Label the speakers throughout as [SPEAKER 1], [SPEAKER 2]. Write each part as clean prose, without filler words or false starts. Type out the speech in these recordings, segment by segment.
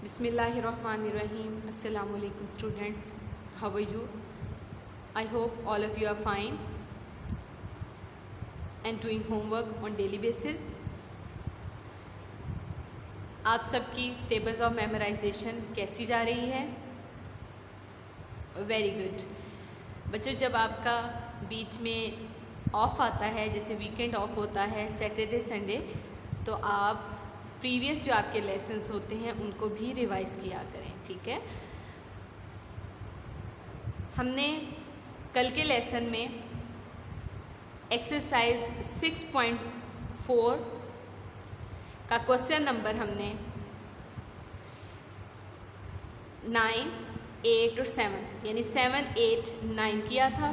[SPEAKER 1] Bismillahirrahmanirrahim. Assalamu alaikum students. How are you? I hope all of you are fine and doing homework on daily basis. आप सबकी tables of memorisation कैसी जा रही है? Very good बच्चों, जब आपका बीच में ऑफ आता है, जैसे वीकेंड ऑफ होता है सैटरडे संडे, तो आप प्रीवियस जो आपके लेसन्स होते हैं उनको भी रिवाइज़ किया करें, ठीक है। हमने कल के लेसन में एक्सरसाइज 6.4 का क्वेश्चन नंबर हमने 9, 8 और 7 यानी 7, 8, 9 किया था।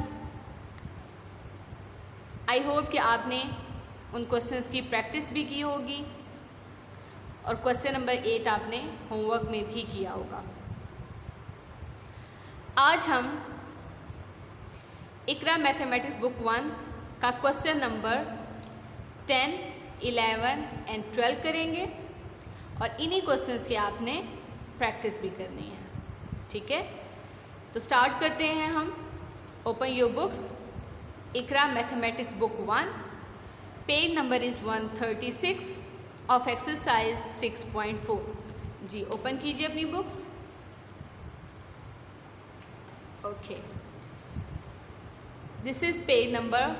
[SPEAKER 1] आई होप कि आपने उन क्वेश्चंस की प्रैक्टिस भी की होगी और क्वेश्चन नंबर 8 आपने होमवर्क में भी किया होगा। आज हम इकरा मैथमेटिक्स बुक 1 का क्वेश्चन नंबर 10, 11 एंड 12 करेंगे और इन्हीं क्वेश्चंस की आपने प्रैक्टिस भी करनी है, ठीक है। तो स्टार्ट करते हैं हम। Open your books, Iqra mathematics book 1, page number is 136 of exercise 6.4। जी ओपन कीजिए अपनी बुक्स। Okay, this is page number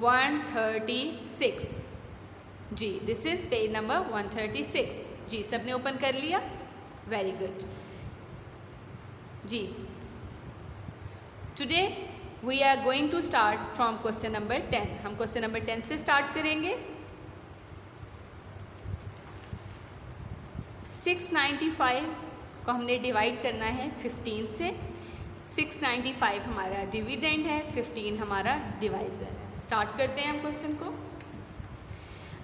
[SPEAKER 1] 136। जी दिस इज पेज नंबर 136। जी सबने ओपन कर लिया? Very good. जी today we are going to start from question number 10। हम क्वेश्चन नंबर 10 से स्टार्ट करेंगे। 695 को हमने डिवाइड करना है 15 से। 695 हमारा डिविडेंड है, 15 हमारा डिवाइज़र है। स्टार्ट करते हैं हम क्वेश्चन को।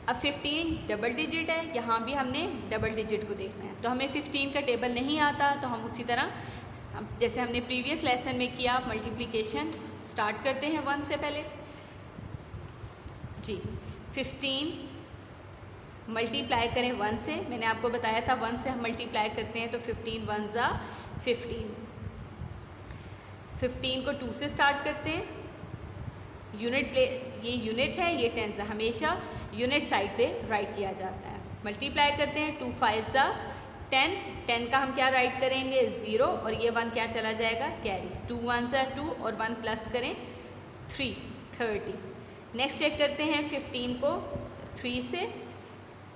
[SPEAKER 1] अब 15 डबल डिजिट है, यहाँ भी हमने डबल डिजिट को देखना है। तो हमें 15 का टेबल नहीं आता, तो हम उसी तरह जैसे हमने प्रीवियस लेसन में किया मल्टीप्लिकेशन, स्टार्ट करते हैं 1 से पहले। जी 15 मल्टीप्लाई करें 1 से। मैंने आपको बताया था 1 से हम मल्टीप्लाई करते हैं तो 15 1 ज़ा 15। 15 को 2 से स्टार्ट करते हैं। ये यूनिट है, ये टेंस है, हमेशा यूनिट साइड पे राइट किया जाता है। मल्टीप्लाई करते हैं 2 5 ज़ा 10। 10 का हम क्या राइट करेंगे? 0 और ये 1 क्या चला जाएगा? कैरी। 2 1 ज़ा 2 और 1 प्लस करें 3, 30। नेक्स्ट चेक करते हैं 15 को 3 से।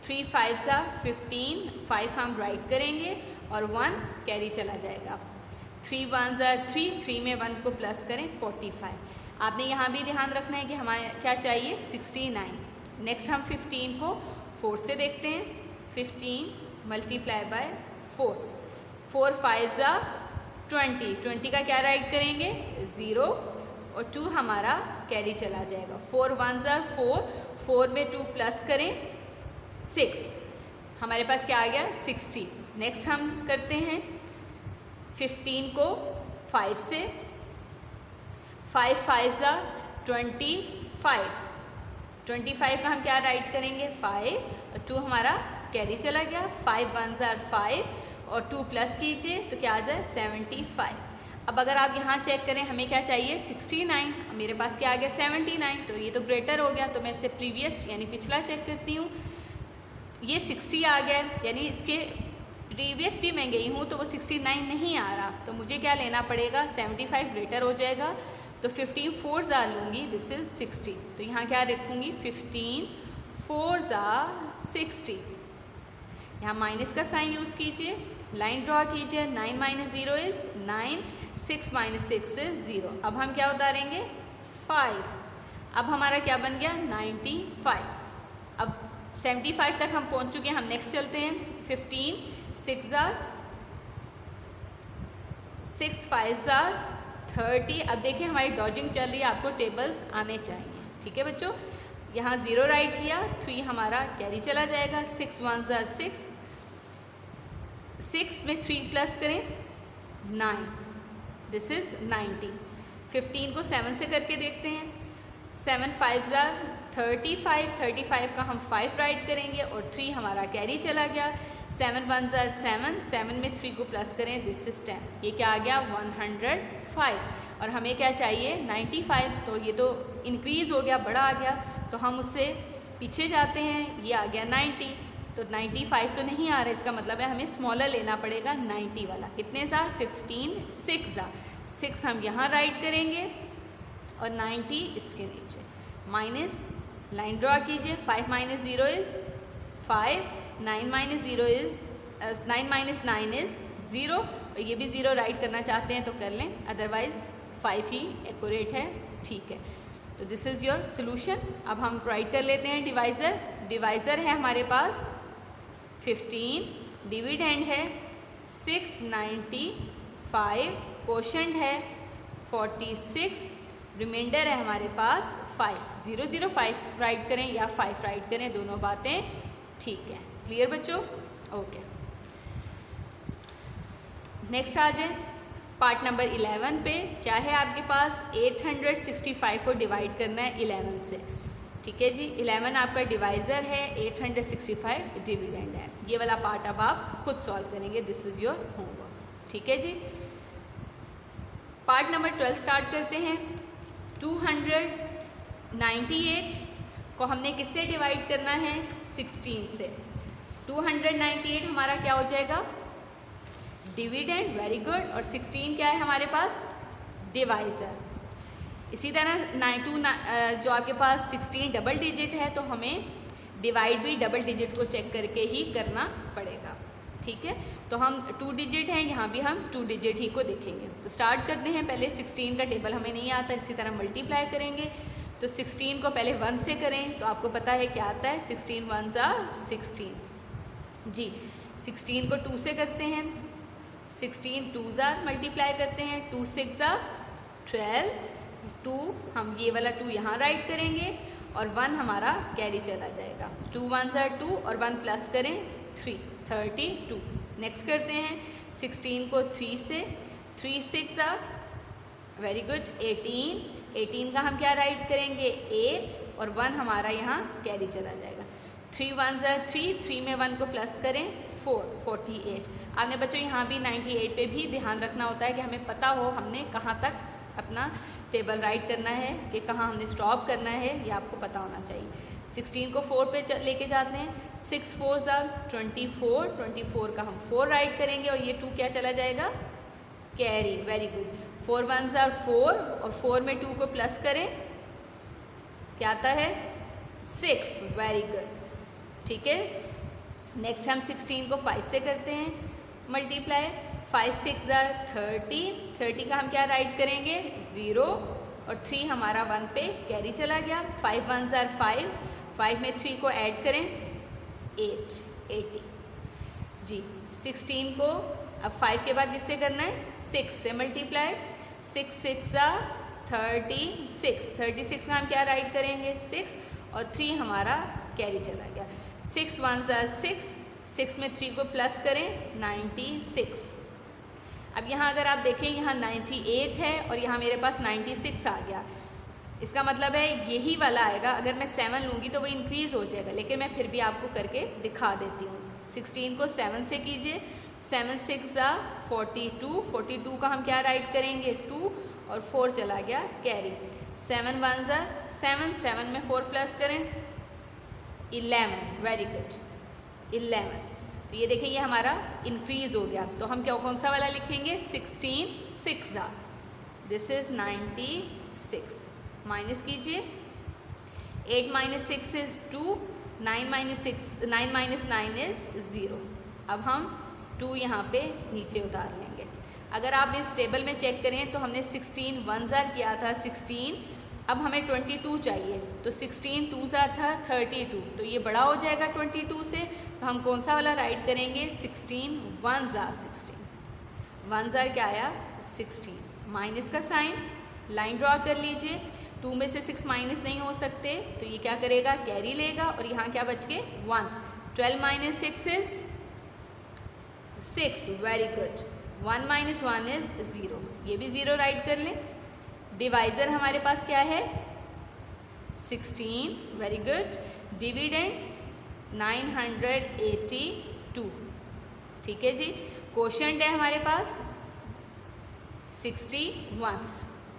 [SPEAKER 1] 3 5 ज़ा 15, 5 हम राइट करेंगे और 1 कैरी चला जाएगा। 3 1 ज़ा 3, 3 में 1 को प्लस करें 45। आपने यहाँ भी ध्यान रखना है कि हमारे क्या चाहिए? 69। नेक्स्ट हम 15 को 4 से देखते हैं। 15 मल्टीप्लाई बाय 4। 4 5 ज़ा 20, 20 का क्या राइट करेंगे? 0 और 2 हमारा कैरी चला जाएगा। 4 1 ज़ा 4, 4 में 2 प्लस करें 6, हमारे पास क्या आ गया? 60। नेक्स्ट हम करते हैं 15 को 5 से। 5 5 ज़ा 25, 25 का हम क्या राइट करेंगे? 5 और 2 हमारा कैरी चला गया। 5 1 ज़ा 5 और 2 प्लस कीजिए तो क्या आ जाए? 75। अब अगर आप यहाँ चेक करें, हमें क्या चाहिए? 69। मेरे पास क्या आ गया? 79। तो ये तो ग्रेटर हो गया, तो मैं इससे प्रीवियस यानी पिछला चेक करती हूँ। ये 60 आ गया, यानी इसके प्रीवियस भी मैं गई हूँ तो वो 69 नहीं आ रहा, तो मुझे क्या लेना पड़ेगा? 75 ग्रेटर हो जाएगा, तो 15 4 ज़ा लूँगी, दिस इज़ 60। तो यहाँ क्या रखूँगी? 15 4 ज़ा 60। यहाँ माइनस का साइन यूज़ कीजिए, लाइन ड्रॉ कीजिए। 9 माइनस 0 इज़ 9, 6 माइनस 6 इज़ 0। अब हम क्या उतारेंगे? 5। अब हमारा क्या बन गया? 95। अब 75 तक हम पहुंच चुके हैं। हम नेक्स्ट चलते हैं। 15 6 ज़ा 6 5 ज़ा 30। अब देखिए हमारी डॉजिंग चल रही है, आपको टेबल्स आने चाहिए, ठीक है बच्चों। यहाँ 0 राइट किया, 3 हमारा कैरी चला जाएगा। 6 1 ज़ा 6, 6 में 3 प्लस करें 9, दिस इज़ 90। 15 को 7 से करके देखते हैं। 7 5 ज़ा 35, 35 का हम 5 राइट करेंगे और 3 हमारा कैरी चला गया। 7 वन ज़ार 7, 7 में 3 को प्लस करें, दिस इज़ 10, ये क्या आ गया 105। और हमें क्या चाहिए 95, तो ये तो इंक्रीज़ हो गया, बड़ा आ गया, तो हम उससे पीछे जाते हैं, ये आ गया 90, तो 95 तो नहीं आ रहा, इसका मतलब है हमें स्मॉलर लेना पड़ेगा 90 वाला। कितने ज़ार 15, 6 ज़ार 6 हम यहाँ राइट करेंगे और 90 इसके नीचे, माइनस लाइन ड्रॉ कीजिए, 5 minus 0 is 5, 9 minus 0 is 9 minus 9 is 0, और ये भी 0 राइट करना चाहते हैं तो कर लें, अदरवाइज़ 5 ही एक्यूरेट है, ठीक है। तो दिस इज़ योर सोल्यूशन। अब हम राइट कर लेते हैं डिवाइज़र। डिवाइज़र है हमारे पास 15, डिविडेंड है 695, कोशेंट है 46, रिमाइंडर है हमारे पास 5, 005 राइट करें या 5 राइट करें, दोनों बातें ठीक है। क्लियर बच्चों? ओके, नेक्स्ट आ जाए पार्ट नंबर 11 पे। क्या है आपके पास 865 को डिवाइड करना है 11 से, ठीक है जी। 11 आपका डिवाइज़र है, 865 डिविडेंड है। ये वाला पार्ट अब आप खुद सॉल्व करेंगे, दिस इज़ योर होमवर्क, ठीक है जी। पार्ट नंबर 12 स्टार्ट करते हैं। 298 को हमने किससे डिवाइड करना है 16 से। 298 हमारा क्या हो जाएगा डिविडेंड, वेरी गुड, और 16 क्या है हमारे पास डिवाइज़र। इसी तरह जो आपके पास 16 डबल डिजिट है तो हमें डिवाइड भी डबल डिजिट को चेक करके ही करना पड़ेगा, ठीक है। तो हम 2 डिजिट हैं, यहाँ भी हम 2 डिजिट ही को देखेंगे। तो स्टार्ट करते हैं, पहले 16 का टेबल हमें नहीं आता, इसी तरह मल्टीप्लाई करेंगे। तो 16 को पहले 1 से करें तो आपको पता है क्या आता है, 16 1 ज़ा 16 जी। 16 को 2 से करते हैं, 16 2 ज़ा मल्टीप्लाई करते हैं, 2 6 ज़ा 12, 2 हम ये वाला 2 यहाँ राइट करेंगे और 1 हमारा कैरी चला जाएगा। 2 1 ज़ा 2 और 1 प्लस करें 3, 32। नेक्स्ट करते हैं 16 को 3 से, 3 6 ज़ा वेरी गुड 18, 18 का हम क्या राइट करेंगे 8 और 1 हमारा यहाँ कैरी चला जाएगा। 3 1 ज़ा 3, 3 में 1 को प्लस करें 4, 48। आपने बच्चों यहाँ भी 98 पे भी ध्यान रखना होता है कि हमें पता हो हमने कहाँ तक अपना टेबल राइट करना है, कि कहाँ हमने स्टॉप करना है, ये आपको पता होना चाहिए। 16 को 4 पे लेके जाते हैं, 6 4 ज़ा 24, 24 का हम 4 राइट करेंगे और ये 2 क्या चला जाएगा कैरी, वेरी गुड। 4 1 ज़ा 4 और 4 में 2 को प्लस करें, क्या आता है 6, वेरी गुड, ठीक है। नेक्स्ट हम 16 को 5 से करते हैं मल्टीप्लाई, 5 6 ज़ा 30, 30 का हम क्या राइट करेंगे 0 और 3 हमारा 1 पे कैरी चला गया। 5 1 ज़ा 5, 5 में 3 को ऐड करें 8, 80 जी। 16 को अब 5 के बाद किससे करना है 6 से मल्टीप्लाई, 6 6 ज़ा 36, 36 का हम क्या राइट करेंगे 6 और 3 हमारा कैरी चला गया। 6 1 ज़ा 6, 6 में 3 को प्लस करें 96। अब यहाँ अगर आप देखें यहाँ 98 है और यहाँ मेरे पास 96 आ गया, इसका मतलब है यही वाला आएगा। अगर मैं 7 लूँगी तो वो इंक्रीज़ हो जाएगा, लेकिन मैं फिर भी आपको करके दिखा देती हूँ। 16 को 7 से कीजिए, 7 6 ज़ा 42, 42 का हम क्या राइट करेंगे 2 और 4 चला गया कैरी। 7 1 ज़ा 7, 7 में 4 प्लस करें 11, वेरी गुड 11। तो ये देखिए ये हमारा इंक्रीज़ हो गया, तो हम क्या कौन सा वाला लिखेंगे 16 6 ज़ा, दिस इज़ 96। माइनस कीजिए, 8 माइनस 6 इज़ 2, 9 माइनस 9 इज़ 0। अब हम 2 यहाँ पे नीचे उतार लेंगे। अगर आप इस टेबल में चेक करें तो हमने 16 1 ज़ा किया था 16, अब हमें 22 चाहिए, तो 16 2 ज़ा था 32, तो ये बड़ा हो जाएगा 22 से, तो हम कौन सा वाला राइट करेंगे 16 1 ज़ा 16, 1 ज़ा क्या आया 16। माइनस का साइन, लाइन ड्रॉ कर लीजिए, 2 में से 6 माइनस नहीं हो सकते, तो ये क्या करेगा कैरी लेगा और यहाँ क्या बच के 1। 12 minus 6 is 6, very good. 1 minus 1 is 0, ये भी 0 राइट कर लें। डिवाइज़र हमारे पास क्या है 16, वेरी गुड। डिविडेंड 982, ठीक है जी। क्वोशंट है हमारे पास 61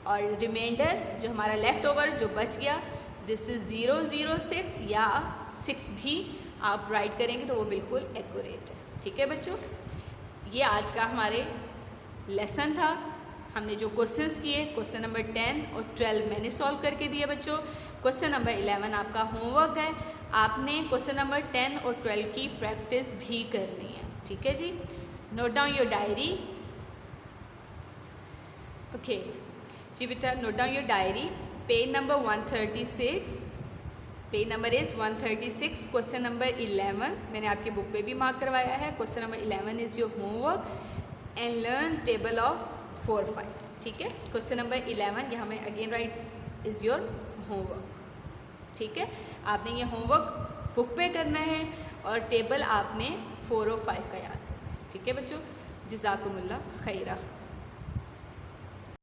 [SPEAKER 1] और रिमाइंडर जो हमारा लेफ्ट ओवर जो बच गया दिस इज 006 या 6 भी आप राइट करेंगे तो वो बिल्कुल एक्यूरेट है। ठीक है बच्चों, ये आज का हमारे लेसन था। हमने जो क्वेश्चंस किए क्वेश्चन नंबर 10 और 12 मैंने सॉल्व करके दिए बच्चों। क्वेश्चन नंबर 11 आपका होमवर्क है, आपने क्वेश्चन नंबर 10 और 12 की प्रैक्टिस भी करनी है। ठीक है जी, note down your diary. Okay जी बेटा, note down your diary. Page number 136, page number is 136। Question number 11 मैंने आपकी बुक पे भी मार्क करवाया है। Question number 11 is your homework and learn table of 4, 5। ठीक है, क्वेश्चन नंबर 11 यहाँ में again right is your homework. ठीक है, आपने ये होमवर्क बुक पे करना है और टेबल आपने 4 और 5 का याद करना है। ठीक है बच्चों, जज़ाकुमुल्लाह खैरा।